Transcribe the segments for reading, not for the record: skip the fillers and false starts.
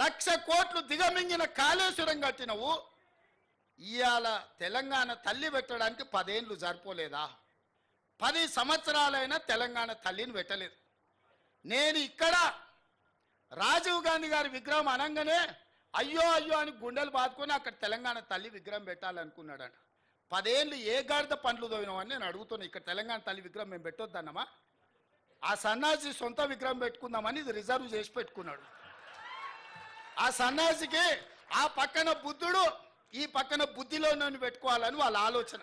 1,00,000 కోట్లు దిగమింగిన కాళేశ్వరం కట్టినవు. ఇవాళ తెలంగాణ తల్లి పెట్టడానికి 10 ఏళ్ళు సరిపోలేదా? 10 సంవత్సరాలైనా తెలంగాణ తల్లిని పెట్టలేదు. నేను ఇక్కడ రాజీవ్ గాంధీ గారి విగ్రహం అనగానే అయ్యో అయ్యో అని గుండెలు బాదుకొని అక్కడ తెలంగాణ తల్లి విగ్రహం పెట్టాలనుకున్నాడట. 10 ఏళ్ళు ఏ గాడిద పండ్లు తోయినామని నేను అడుగుతున్నా. ఇక్కడ తెలంగాణ తల్లి విగ్రహం మేము పెట్టొద్దన్నమా? ఆ సన్నాసి సొంత విగ్రహం పెట్టుకుందామని ఇది రిజర్వ్ చేసి పెట్టుకున్నాడు. ఆ సన్నాసికి ఆ పక్కన బుద్ధుడు, ఈ పక్కన బుద్ధిలో నన్ను పెట్టుకోవాలని వాళ్ళ ఆలోచన.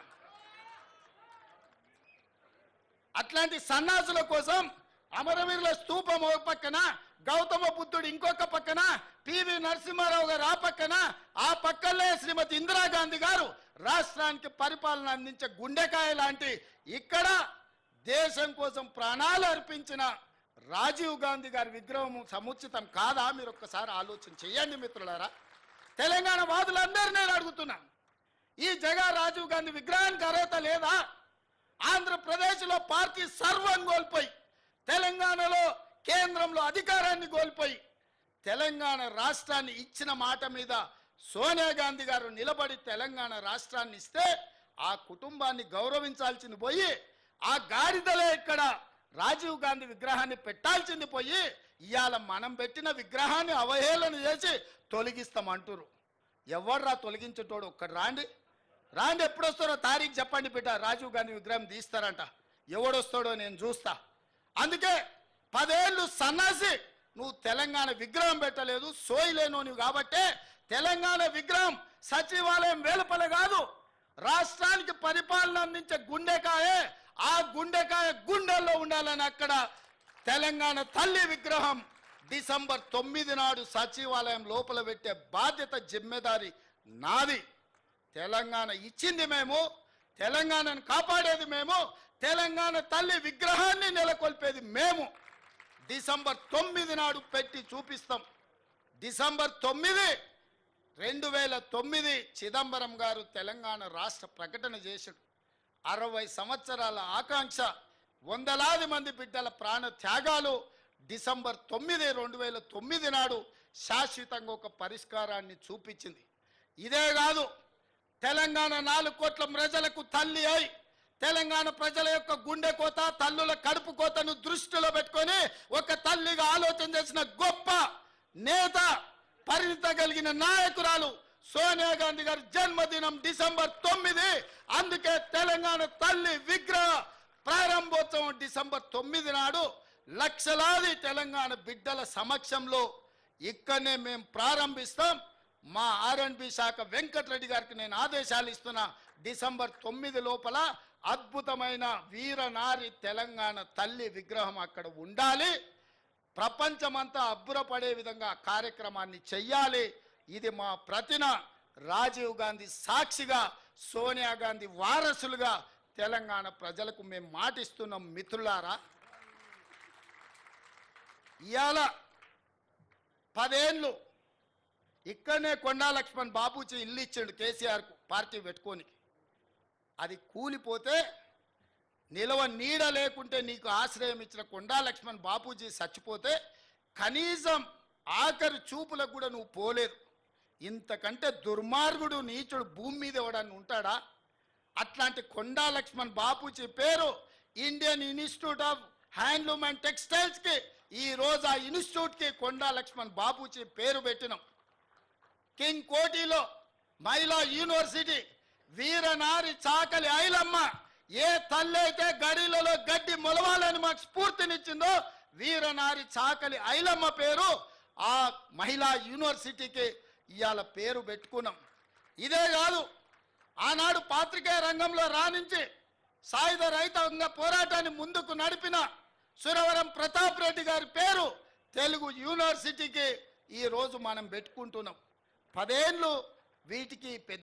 అట్లాంటి సన్నాసుల కోసం అమరవీరుల స్తూపం ఒక పక్కన, గౌతమ బుద్ధుడు ఇంకొక పక్కన, పివి నరసింహారావు గారు ఆ పక్కన, ఆ పక్కనే శ్రీమతి ఇందిరాగాంధీ గారు రాష్ట్రానికి పరిపాలన అందించే గుండెకాయ లాంటి ఇక్కడ దేశం కోసం ప్రాణాలు అర్పించిన రాజీవ్ గాంధీ గారి విగ్రహం సముచితం కాదా? మీరు ఒక్కసారి ఆలోచన చేయండి మిత్రులారా. తెలంగాణ వాదులందరూ నేను అడుగుతున్నాను, ఈ జగన్ రాజీవ్ గాంధీ విగ్రహానికి అర్హత లేదా? ఆంధ్రప్రదేశ్లో పార్టీ సర్వం కోల్పోయి, తెలంగాణలో కేంద్రంలో అధికారాన్ని కోల్పోయి, తెలంగాణ రాష్ట్రాన్ని ఇచ్చిన మాట మీద సోనియా గాంధీ గారు నిలబడి తెలంగాణ రాష్ట్రాన్ని ఇస్తే ఆ కుటుంబాన్ని గౌరవించాల్సింది పోయి, ఆ గాడిదలే ఇక్కడ రాజీవ్ గాంధీ విగ్రహాన్ని పెట్టాల్సింది పోయి ఇవాళ మనం పెట్టిన విగ్రహాన్ని అవహేళన చేసి తొలగిస్తామంటారు. ఎవర్రా తొలగించేటోడు? ఒక్కడు రాండి, రాండి, ఎప్పుడు వస్తారో తారీఖు చెప్పండి బిడ్డ. రాజీవ్ గాంధీ విగ్రహం తీస్తారంట, ఎవడొస్తాడో నేను చూస్తా. అందుకే 10 ఏళ్ళు సన్నాసి నువ్వు తెలంగాణ విగ్రహం పెట్టలేదు, సోయిలేను నువ్వు. కాబట్టే తెలంగాణ విగ్రహం సచివాలయం వెలుపల కాదు, రాష్ట్రానికి పరిపాలన అందించే గుండెకాయే, ఆ గుండెకాయ గుండెల్లో ఉండాలని అక్కడ తెలంగాణ తల్లి విగ్రహం డిసెంబర్ 9 నాడు సచివాలయం లోపల పెట్టే బాధ్యత, జిమ్మెదారి నాది. తెలంగాణ ఇచ్చింది మేము, తెలంగాణను కాపాడేది మేము, తెలంగాణ తల్లి విగ్రహాన్ని నెలకొల్పేది మేము. డిసెంబర్ 9 నాడు పెట్టి చూపిస్తాం. డిసెంబర్ 9, 2009 చిదంబరం గారు తెలంగాణ రాష్ట్ర ప్రకటన చేశాడు. 60 సంవత్సరాల ఆకాంక్ష, వందలాది మంది బిడ్డల ప్రాణ త్యాగాలు డిసెంబర్ 9, 2009 నాడు శాశ్వతంగా ఒక పరిష్కారాన్ని చూపించింది. ఇదే కాదు, తెలంగాణ 4 కోట్ల ప్రజలకు తల్లి అయి తెలంగాణ ప్రజల యొక్క గుండె కోత, తల్లుల కడుపు కోతను దృష్టిలో పెట్టుకొని ఒక తల్లిగా ఆలోచన చేసిన గొప్ప నేత, పరిణిత కలిగిన నాయకురాలు సోనియా గాంధీ గారి జన్మదినం డిసెంబర్ 9. అందుకే తెలంగాణ తల్లి విగ్రహ ప్రారంభోత్సవం డిసెంబర్ 9 నాడు లక్షలాది తెలంగాణ బిడ్డల సమక్షంలో ఇక్కడనే మేము ప్రారంభిస్తాం. మా R&B శాఖ వెంకటరెడ్డి గారికి నేను ఆదేశాలు ఇస్తున్నా, డిసెంబర్ 9 లోపల అద్భుతమైన వీరనారి తెలంగాణ తల్లి విగ్రహం అక్కడ ఉండాలి. ప్రపంచమంతా అబ్బురపడే విధంగా కార్యక్రమాన్ని చెయ్యాలి. ఇది మా ప్రతిన. రాజీవ్ గాంధీ సాక్షిగా, సోనియా గాంధీ వారసులుగా తెలంగాణ ప్రజలకు మేము మాటిస్తున్నాం. మిత్రులారా, ఇవాళ 10 ఏళ్ళు ఇక్కడనే కొండా లక్ష్మణ్ బాబూజీ ఇల్లు ఇచ్చాడు కేసీఆర్కు పార్టీ పెట్టుకొని. అది కూలిపోతే నిలవ నీడ లేకుంటే నీకు ఆశ్రయం ఇచ్చిన కొండా లక్ష్మణ్ బాపూజీ చచ్చిపోతే కనీసం ఆఖరి చూపులకు కూడా నువ్వు పోలేదు. ఇంతకంటే దుర్మార్గుడు, నీచుడు భూమి మీద ఎవడని ఉంటాడా? అట్లాంటి కొండా లక్ష్మణ్ బాపూజీ పేరు Indian Institute of Handloom and టెక్స్టైల్స్కి ఈరోజు ఆ ఇన్స్టిట్యూట్కి కొండా లక్ష్మణ్ బాపూజీ పేరు పెట్టినాం. కింగ్ కోటిలో మహిళా యూనివర్సిటీ, వీరనారి చాకలి ఐలమ్మ ఏ తల్లి అయితే గడిలలో గడ్డి మొలవాలని మాకు స్ఫూర్తినిచ్చిందో వీరనారి చాకలి ఐలమ్మ పేరు ఆ మహిళా యూనివర్సిటీకి ఇవాళ పేరు పెట్టుకున్నాం. ఇదే కాదు, ఆనాడు పాత్రికేయ రంగంలో రాణించి సాయుధ రైతాంగ పోరాటాన్ని ముందుకు నడిపిన సురవరం ప్రతాప్ రెడ్డి గారి పేరు తెలుగు యూనివర్సిటీకి ఈరోజు మనం పెట్టుకుంటున్నాం. 10 ఏళ్ళు వీటికి పెద్ద